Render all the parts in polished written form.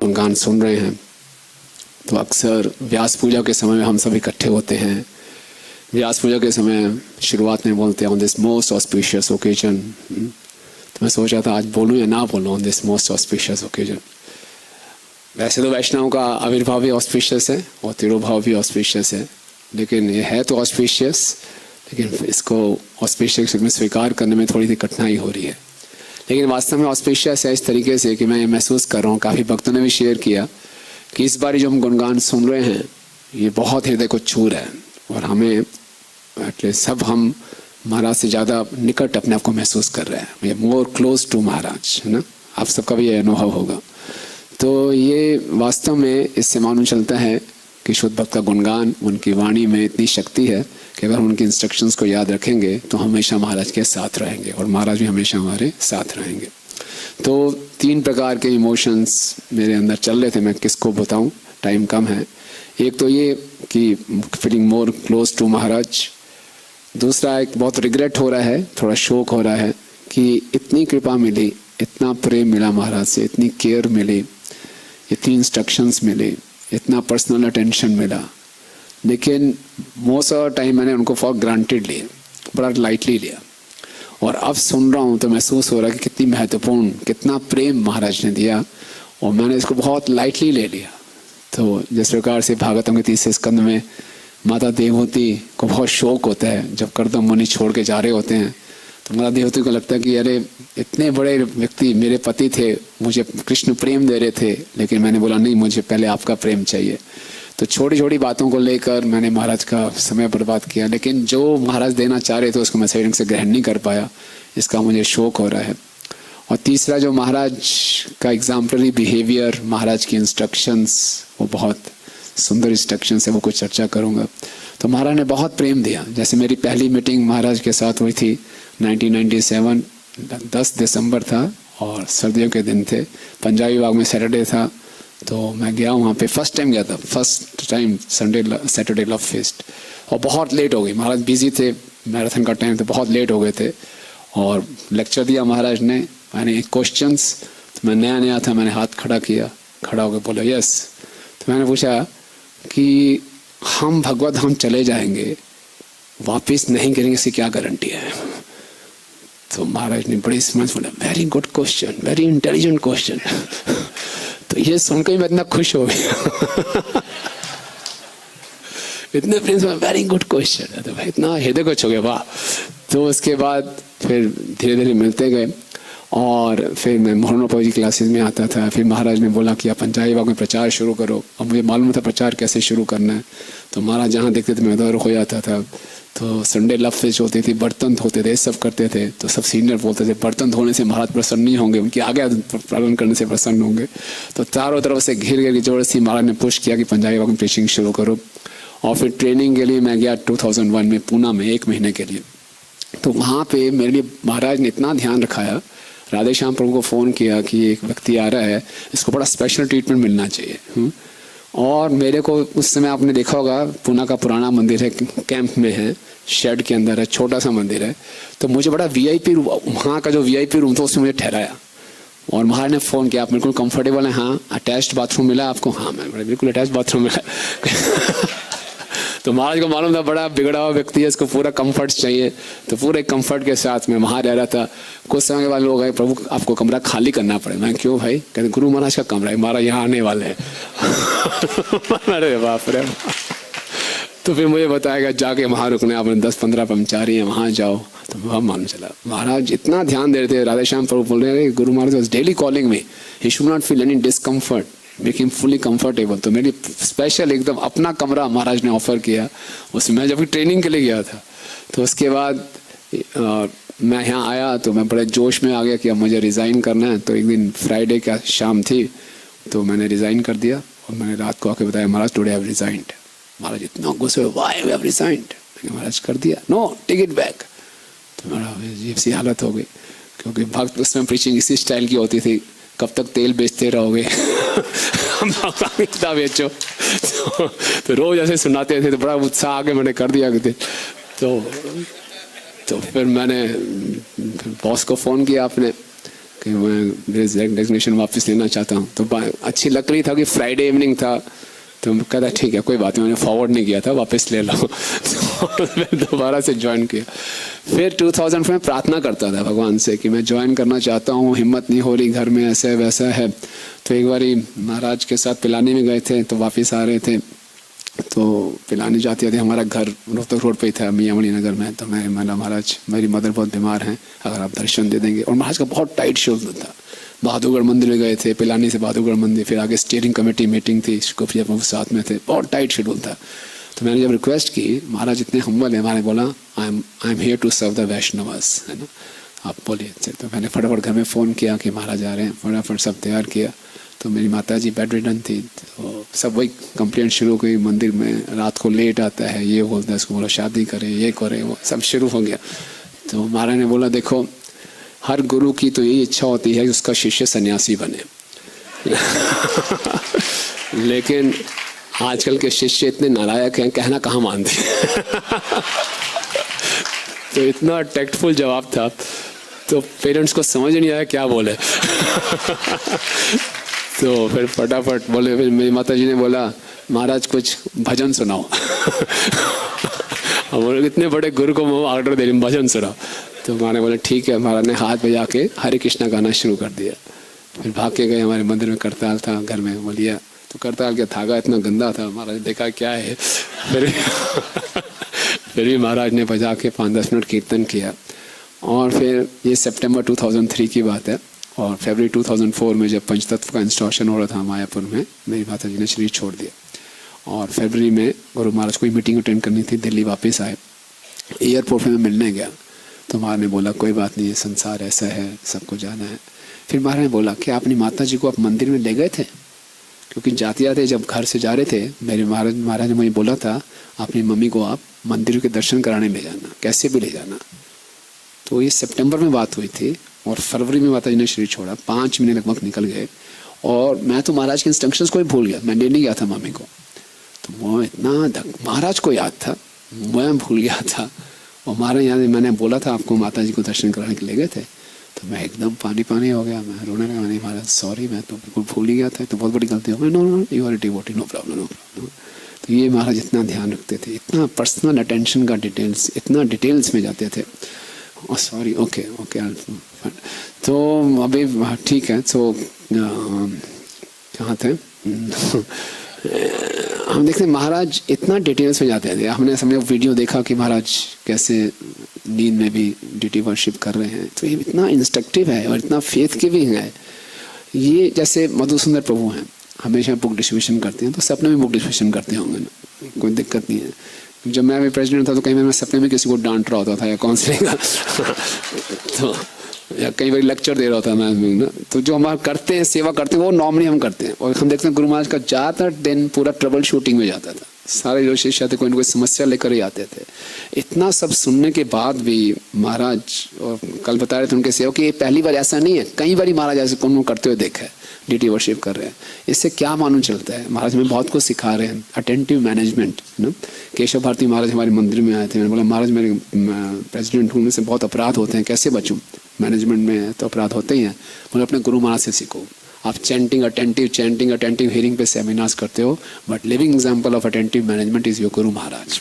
गुणगान सुन रहे हैं, तो अक्सर व्यास पूजा के समय में हम सब इकट्ठे होते हैं। व्यास पूजा के समय शुरुआत में बोलते हैं on this most auspicious occasion. तो मैं सोचा था आज बोलूँ या ना बोलूँ on this most auspicious occasion. वैसे तो वैष्णव का आविर्भाव भी ऑस्पिशियस है और तिरुभाव भी ऑस्पिशियस है, लेकिन ये है तो ऑस्पिशियस, लेकिन इसको ऑस्पिशियस में स्वीकार करने में थोड़ी सी कठिनाई हो रही है। लेकिन वास्तव में ऑस्पिशियस है इस तरीके से कि मैं ये महसूस कर रहा हूँ, काफ़ी भक्तों ने भी शेयर किया कि इस बार जो हम गुणगान सुन रहे हैं ये बहुत हृदय को छू रहा है और हमें एटलीस्ट सब हम महाराज से ज़्यादा निकट अपने आप को महसूस कर रहे हैं। We are more close to Maharaj, है ना। आप सबका भी ये अनुभव होगा। तो ये वास्तव में इससे मालूम चलता है कि शुद्ध भक्त का गुणगान, उनकी वाणी में इतनी शक्ति है कि अगर हम उनकी इंस्ट्रक्शंस को याद रखेंगे तो हमेशा महाराज के साथ रहेंगे और महाराज भी हमेशा हमारे साथ रहेंगे। तो 3 प्रकार के इमोशंस मेरे अंदर चल रहे थे, मैं किसको बताऊं, टाइम कम है। एक तो ये कि फीलिंग मोर क्लोज टू महाराज, दूसरा एक बहुत रिग्रेट हो रहा है, थोड़ा शोक हो रहा है कि इतनी कृपा मिली, इतना प्रेम मिला महाराज से, इतनी केयर मिली, इतनी इंस्ट्रक्शंस मिली, इतना पर्सनल अटेंशन मिला, लेकिन मोस्ट ऑफ टाइम मैंने उनको फॉर ग्रांटेड लिया, बड़ा लाइटली लिया। और अब सुन रहा हूँ तो महसूस हो रहा है कि कितनी महत्वपूर्ण, कितना प्रेम महाराज ने दिया और मैंने इसको बहुत लाइटली ले लिया। तो जिस प्रकार से भागवतम के 30 स्कंद में माता देवहूति को बहुत शौक होता है जब कर्दम मुनि छोड़ के जा रहे होते हैं, तो माता देवहूति को लगता है कि अरे इतने बड़े व्यक्ति मेरे पति थे, मुझे कृष्ण प्रेम दे रहे थे, लेकिन मैंने बोला नहीं, मुझे पहले आपका प्रेम चाहिए। तो छोटी छोटी बातों को लेकर मैंने महाराज का समय बर्बाद किया, लेकिन जो महाराज देना चाह रहे थे उसको मैं सही ढंग से ग्रहण नहीं कर पाया, इसका मुझे शौक हो रहा है। और तीसरा जो महाराज का एग्जाम्पलरी बिहेवियर, महाराज की इंस्ट्रक्शंस, वो बहुत सुंदर इंस्ट्रक्शंस है, वो कुछ चर्चा करूँगा। तो महाराज ने बहुत प्रेम दिया। जैसे मेरी पहली मीटिंग महाराज के साथ हुई थी 1997, 10 दिसंबर था और सर्दियों के दिन थे, पंजाबी बाग में सैटरडे था। तो मैं गया वहाँ पे, फर्स्ट टाइम गया था, first time Saturday love fest, और बहुत लेट हो गई। महाराज बिजी थे, मैराथन का टाइम था, बहुत लेट हो गए थे और लेक्चर दिया महाराज ने। मैंने क्वेश्चंस, तो मैं नया नया था, मैंने हाथ खड़ा किया, खड़ा होकर बोला यस। तो मैंने पूछा कि हम भगवत धाम चले जाएंगे, वापस नहीं गिरेंगे, इसकी क्या गारंटी है। तो महाराज ने बड़ी स्मार्ट बोला very good question, very intelligent question. तो ये सुनकर मैं इतना खुश हो गया इतने प्रेम से, वेरी गुड क्वेश्चन। तो भाई इतना हृदय को छू गया, वाह। तो उसके बाद फिर धीरे धीरे मिलते गए और फिर मैं मोहनोपा जी क्लासेस में आता था। फिर महाराज ने बोला कि आप पंजाबी बाग में प्रचार शुरू करो। अब मुझे मालूम था प्रचार कैसे शुरू करना है, तो महाराज जहाँ देखते थे मैं उधर हो जाता था। तो संडे लव फेस्ट होती थी, बर्तन धोते थे, सब करते थे। तो सब सीनियर बोलते थे बर्तन धोने से महाराज प्रसन्न नहीं होंगे, उनके आगे पालन करने से प्रसन्न होंगे। तो चारों तरफ से घिर घिर जबरदस्ती महाराज ने पुश किया कि पंजाबी बाग में प्रीचिंग शुरू करो। और फिर ट्रेनिंग के लिए मैं गया 2001 में पूना में 1 महीने के लिए। तो वहाँ पे मेरे लिए महाराज ने इतना ध्यान रखाया, राधे श्याम प्रभु को फ़ोन किया कि एक व्यक्ति आ रहा है, इसको बड़ा स्पेशल ट्रीटमेंट मिलना चाहिए। और मेरे को उस समय आपने देखा होगा, पूना का पुराना मंदिर है, कैंप में है, शेड के अंदर है, छोटा सा मंदिर है। तो मुझे बड़ा वीआईपी रूम, वहाँ का जो वीआईपी रूम था उसमें मुझे ठहराया और महाराज ने फ़ोन किया, आप बिल्कुल कंफर्टेबल हैं? हाँ। अटैच्ड बाथरूम मिला आपको? हाँ। मैं बिल्कुल अटैच्ड बाथरूम मिला तो महाराज को मालूम था बड़ा बिगड़ा हुआ व्यक्ति है, इसको पूरा कंफर्ट चाहिए। तो पूरे कंफर्ट के साथ मैं वहाँ रह रहा था। कुछ समय के बाद लोग आए, प्रभु आपको कमरा खाली करना पड़े। मैं क्यों भाई? कहते गुरु महाराज का कमरा है, महाराज यहाँ आने वाले हैं अरे बाप रे। तो फिर मुझे बताया गया जाके वहाँ रुकने, आपने 10-15 कर्मचारी हैं, वहाँ जाओ। तो वहाँ मालूम चला महाराज इतना ध्यान दे रहे थे। राधे श्याम प्रभु बोल रहे हैं Guru Maharaj was daily calling me, he should not feel any discomfort, make him fully comfortable. तो मेरी स्पेशल एकदम अपना कमरा महाराज ने ऑफर किया उसमें, मैं जब ट्रेनिंग के लिए गया था। तो उसके बाद मैं यहाँ आया तो मैं बड़े जोश में आ गया कि अब मुझे रिज़ाइन करना है। तो एक दिन फ्राइडे का शाम थी, तो मैंने रिज़ाइन कर दिया और मैंने रात को आके बताया महाराज टुडे आई हैव रिज़ाइंड। महाराज इतना गुस्से हुए, व्हाई यू हैव रिज़ाइंड? महाराज कर दिया, नो टेक इट बैक। तो मेरा अजीब सी हालत हो गई, क्योंकि भक्त उस समय प्रीचिंग इसी स्टाइल की होती थी, कब तक तेल बेचते रहोगे कितना बेचो। तो रोज ऐसे सुनाते थे, तो बड़ा उत्साह आगे मैंने कर दिया कि तो फिर मैंने बॉस को फ़ोन किया आपने कि मैं डेजिग्नेशन वापस लेना चाहता हूँ। तो अच्छी लग रही था कि फ्राइडे इवनिंग था, तो कहता ठीक है कोई बात नहीं, मैंने फॉरवर्ड नहीं किया था, वापस ले लो। तो मैं दोबारा से ज्वाइन किया। फिर 2000 में प्रार्थना करता था भगवान से कि मैं ज्वाइन करना चाहता हूँ, हिम्मत नहीं हो रही, घर में ऐसा है वैसा है। तो एक बार महाराज के साथ पिलानी में गए थे, तो वापस आ रहे थे, तो पिलानी जाती थी, हमारा घर रोहतक रोड पे ही था, मियाँ मणि नगर में। तो मैं महाराज मेरी मदर बहुत बीमार हैं, अगर आप दर्शन दे देंगे। और महाराज का बहुत टाइट शेड्यूल था। बहादुरगढ़ मंदिर में गए थे, पिलानी से बहादुरगढ़ मंदिर, फिर आगे स्टीयरिंग कमेटी मीटिंग थी, गोपिया प्रभु साथ में थे, बहुत टाइट शेड्यूल था। तो मैंने जब रिक्वेस्ट की, महाराज इतने हम्बल है, मैंने बोला I am here to serve the Vaishnavas, है ना, आप बोलिए। तो मैंने फटाफट घर में फ़ोन किया कि महाराज आ रहे हैं, फटाफट सब तैयार किया। तो मेरी माता जी बेड रिडन थी, तो सब वही कंप्लेंट शुरू हुई, मंदिर में रात को लेट आता है, ये बोलता है, इसको बोला शादी करे, ये करे, वो सब शुरू हो गया। तो महाराज ने बोला देखो, हर गुरु की तो यही इच्छा होती है कि उसका शिष्य सन्यासी बने। लेकिन आजकल के शिष्य इतने नालायक हैं, कहना कहाँ मानते हैं। तो इतना टैक्टफुल जवाब था, तो पेरेंट्स को समझ नहीं आया क्या बोले। तो फिर फटाफट बोले, फिर मेरी माता जी ने बोला महाराज कुछ भजन सुनाओ। अब इतने बड़े गुरु को वो ऑर्डर दे रही भजन सुनाओ। तो मैंने बोला ठीक है। महाराज ने हाथ बजा के हरे कृष्णा गाना शुरू कर दिया। फिर भाग के गए, हमारे मंदिर में करताल था घर में, बोलिए। तो करताल का धागा इतना गंदा था, महाराज देखा क्या है। फिर भी महाराज ने बजा के 5-10 मिनट कीर्तन किया। और फिर ये सितंबर 2003 की बात है। और फरवरी 2004 में जब पंचतत्व का इंस्टॉलेशन हो रहा था मायापुर में, मेरी माता जी ने शरीर छोड़ दिया। और फरवरी में गुरु महाराज को मीटिंग अटेंड करनी थी, दिल्ली वापस आए। एयरपोर्ट में मिलने गया, तो महाराज ने बोला कोई बात नहीं, संसार ऐसा है, सबको जाना है। फिर महाराज ने बोला कि अपनी माता जी को आप मंदिर में ले गए थे? क्योंकि जाते जाते जब घर से जा रहे थे, मेरे महाराज ने मुझे बोला था अपनी मम्मी को आप मंदिर के दर्शन कराने ले जाना, कैसे भी ले जाना। तो ये सितंबर में बात हुई थी और फरवरी में माता जी ने शरीर छोड़ा। 5 महीने लगभग निकल गए और मैं तो महाराज के इंस्ट्रक्शंस को ही भूल गया। मैं लेने गया था मम्मी को, तो वो इतना महाराज को याद था, मैं भूल गया था। और महाराज याद, मैंने बोला था आपको माता जी को दर्शन कराने के लिए गए थे, तो मैं एकदम पानी हो गया। मैं रोने लगा, नहीं महाराज सॉरी, मैं तो बिल्कुल भूल ही गया था, तो बहुत बड़ी गलती हो गई। No you are a devotee, no problem. तो ये महाराज इतना ध्यान रखते थे, इतना पर्सनल अटेंशन का डिटेल्स, इतना डिटेल्स में जाते थे। Sorry, okay. तो अभी ठीक है। तो कहाँ थे? हम देखते हैं महाराज इतना डिटेल्स में जाते थे। हमने वीडियो देखा कि महाराज कैसे नींद में भी ड्यूटी वर्शिप कर रहे हैं। तो ये इतना इंस्ट्रक्टिव है और इतना फेथ के भी है। ये जैसे मधुसुंदर प्रभु हैं, हमेशा बुक डिस्ट्रीब्यूशन करते हैं, तो सपने में बुक डिस्ट्रीब्यूशन करते होंगे ना, कोई दिक्कत नहीं है। जब मैं भी प्रेसिडेंट था तो कई बार मैं सपने में किसी को डांट रहा होता था या काउंसलिंग का तो या कई बार लेक्चर दे रहा होता मैं ना। तो जो हमारा करते हैं, सेवा करते हैं, वो नॉर्मली हम करते हैं। और हम देखते हैं गुरु महाराज का ज़्यादातर दिन पूरा ट्रबल शूटिंग में जाता था। सारे जो शिष्य थे कोई ना कोई समस्या लेकर ही आते थे। इतना सब सुनने के बाद भी महाराज, और कल बता रहे थे उनके सेवा कि पहली बार ऐसा नहीं है, कई बार महाराज ऐसे कौन करते हुए देखा है, ड्यूटी वर्शिप कर रहे हैं। इससे क्या मालूम चलता है? महाराज में बहुत कुछ सिखा रहे हैं, अटेंटिव मैनेजमेंट ना। केशव भारती महाराज हमारे मंदिर में आए थे। मैंने बोला महाराज मेरे प्रेसिडेंट होने से बहुत अपराध होते हैं, कैसे बचूं? मैनेजमेंट में तो अपराध होते ही हैं। बोले अपने गुरु महाराज से सीखो। आप चैंटिंग अटेंटिव हियरिंग पे सेमिनार्स करते हो, but living example of attentive management is your Guru Maharaj.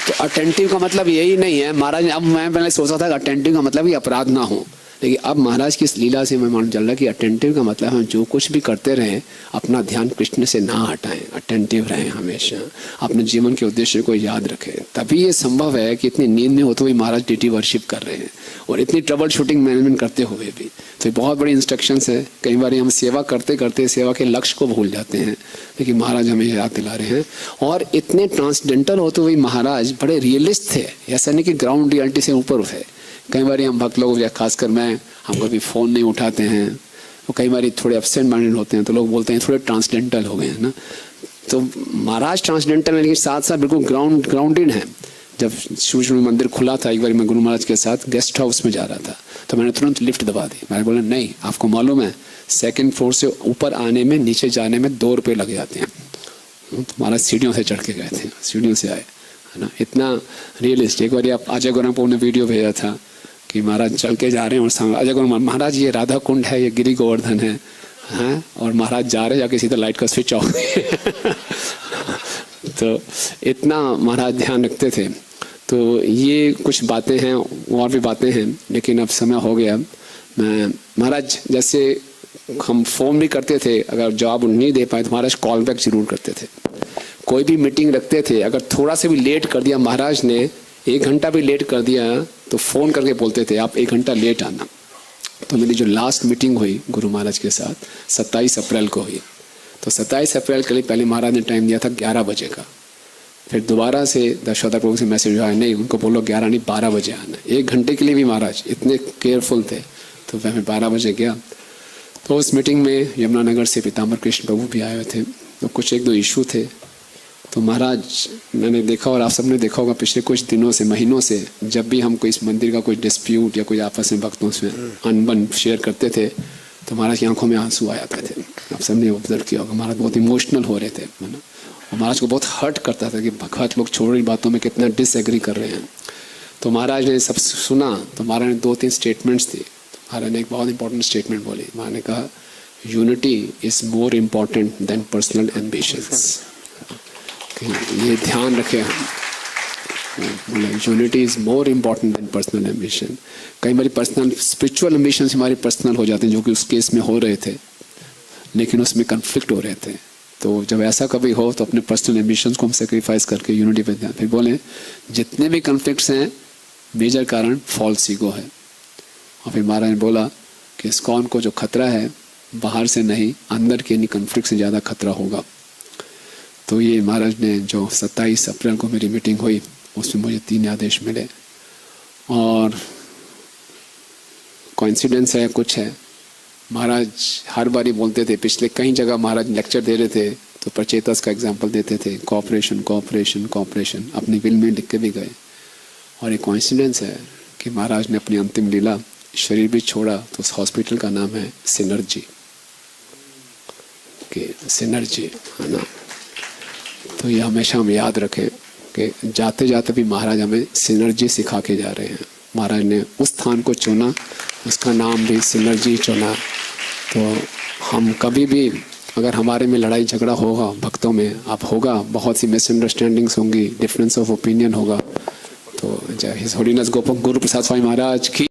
तो अटेंटिव का मतलब यही नहीं है महाराज। अब मैं पहले सोचा था कि अटेंटिव का मतलब ये अपराध ना हो, लेकिन अब महाराज की इस लीला से मैं मालूम चल रहा कि अटेंटिव का मतलब हम जो कुछ भी करते रहें, अपना ध्यान कृष्ण से ना हटाएं, अटेंटिव रहें, हमेशा अपने जीवन के उद्देश्य को याद रखें। तभी ये संभव है कि इतनी नींद में होते हुए महाराज ड्यूटी वर्शिप कर रहे हैं और इतनी ट्रबल शूटिंग मैनेजमेंट करते हुए भी। तो बहुत बड़ी इंस्ट्रक्शंस है। कई बार हम सेवा करते करते सेवा के लक्ष्य को भूल जाते हैं, लेकिन महाराज हमें याद दिला रहे हैं। और इतने ट्रांसडेंटल होते हुए महाराज बड़े रियलिस्ट थे, ऐसा नहीं कि ग्राउंड रियलिटी से ऊपर उठे। कई बार हम भक्त लोग, या खासकर मैं, हम कभी फ़ोन नहीं उठाते हैं, और कई बार थोड़े एब्सेंट माइंडेड होते हैं, तो लोग बोलते हैं थोड़े ट्रांसडेंटल हो गए हैं ना। तो महाराज ट्रांसडेंटल है, लेकिन साथ साथ बिल्कुल ग्राउंडेड हैं। जब शुरू मंदिर खुला था, एक बार मैं गुरु महाराज के साथ गेस्ट हाउस में जा रहा था, तो मैंने तुरंत लिफ्ट दबा दी। मैंने बोला नहीं, आपको मालूम है 2nd फ्लोर से ऊपर आने में, नीचे जाने में 2 रुपये लग जाते हैं। तो महाराज सीढ़ियों से चढ़ के गए थे, सीढ़ियों से आए, है ना। इतना रियलिस्ट। एक बार आप अजय गोरखपुर ने वीडियो भेजा था, कि महाराज चल के जा रहे हैं और सामने अजय कुमार महाराज ये राधा कुंड है, ये गिरी गोवर्धन है, हाँ, और महाराज जा रहे जाके सीधा लाइट का स्विच ऑफ तो इतना महाराज ध्यान रखते थे। तो ये कुछ बातें हैं, और भी बातें हैं, लेकिन अब समय हो गया। मैं महाराज जैसे हम फ़ोन भी करते थे, अगर जवाब नहीं दे पाए तो महाराज कॉल बैक जरूर करते थे। कोई भी मीटिंग रखते थे, अगर थोड़ा सा भी लेट कर दिया महाराज ने, 1 घंटा भी लेट कर दिया तो फ़ोन करके बोलते थे आप 1 घंटा लेट आना। तो मेरी जो लास्ट मीटिंग हुई गुरु महाराज के साथ 27 अप्रैल को हुई। तो 27 अप्रैल के लिए पहले महाराज ने टाइम दिया था 11 बजे का, फिर दोबारा से दशवतार प्रभु से मैसेज आया, नहीं उनको बोलो 11 नहीं 12 बजे आना। 1 घंटे के लिए भी महाराज इतने केयरफुल थे। तो मैं 12 बजे गया। तो उस मीटिंग में यमुनानगर से पीताम्बर कृष्ण प्रभु भी आए हुए थे। तो कुछ 1-2 इशू थे। तो महाराज मैंने देखा और आप सबने देखा होगा पिछले कुछ दिनों से, महीनों से, जब भी हम कोई इस मंदिर का कोई डिस्प्यूट या कोई आपस में भक्तों से अनबन शेयर करते थे तो महाराज की आंखों में आंसू आ जाते थे। आप सबने ऑब्जर्व किया होगा, महाराज बहुत इमोशनल हो रहे थे, है ना। और महाराज को बहुत हर्ट करता था कि भक्त लोग छोटी बातों में कितना डिसएग्री कर रहे हैं। तो महाराज ने सब सुना। तो महाराज ने 2-3 स्टेटमेंट्स दी। तो महाराज ने एक बहुत इंपॉर्टेंट स्टेटमेंट बोली। महाराज ने कहा unity is more important than personal ambitions. ये ध्यान रखें हम, unity is more important than personal ambition. कई बार पर्सनल स्पिरिचुअल एम्बिशंस हमारी पर्सनल हो जाते हैं, जो कि उस केस में हो रहे थे, लेकिन उसमें कन्फ्लिक्ट हो रहे थे। तो जब ऐसा कभी हो तो अपने पर्सनल एम्बिशंस को हम सेक्रीफाइस करके यूनिटी पे ध्यान। फिर बोले जितने भी कन्फ्लिक्ट्स हैं मेजर कारण फॉल्स ईगो है। और फिर महाराज ने बोला कि इस्कॉन को जो खतरा है बाहर से नहीं, अंदर के कन्फ्लिक्ट से ज़्यादा खतरा होगा। तो ये महाराज ने जो 27 अप्रैल को मेरी मीटिंग हुई उसमें मुझे 3 आदेश मिले। और कोइंसिडेंस है कुछ है, महाराज हर बार ही बोलते थे, पिछले कई जगह महाराज लेक्चर दे रहे थे तो प्रचेतस का एग्जांपल देते थे, कोऑपरेशन कोऑपरेशन कोऑपरेशन, अपनी विल में लिख के भी गए। और एक कोइंसिडेंस है कि महाराज ने अपनी अंतिम लीला शरीर भी छोड़ा तो उस हॉस्पिटल का नाम है सिनर्जी, कि सिनर्जी, है ना। तो ये हमेशा हम याद रखें कि जाते जाते भी महाराज हमें सिनर्जी सिखा के जा रहे हैं। महाराज ने उस स्थान को चुना, उसका नाम भी सिनर्जी चुना। तो हम कभी भी अगर हमारे में लड़ाई झगड़ा होगा भक्तों में, आप होगा, बहुत सी मिसअंडरस्टैंडिंग्स होंगी, डिफरेंस ऑफ ओपिनियन होगा, तो जय हिज होलीनेस गोपक गुरु प्रसाद स्वामी महाराज की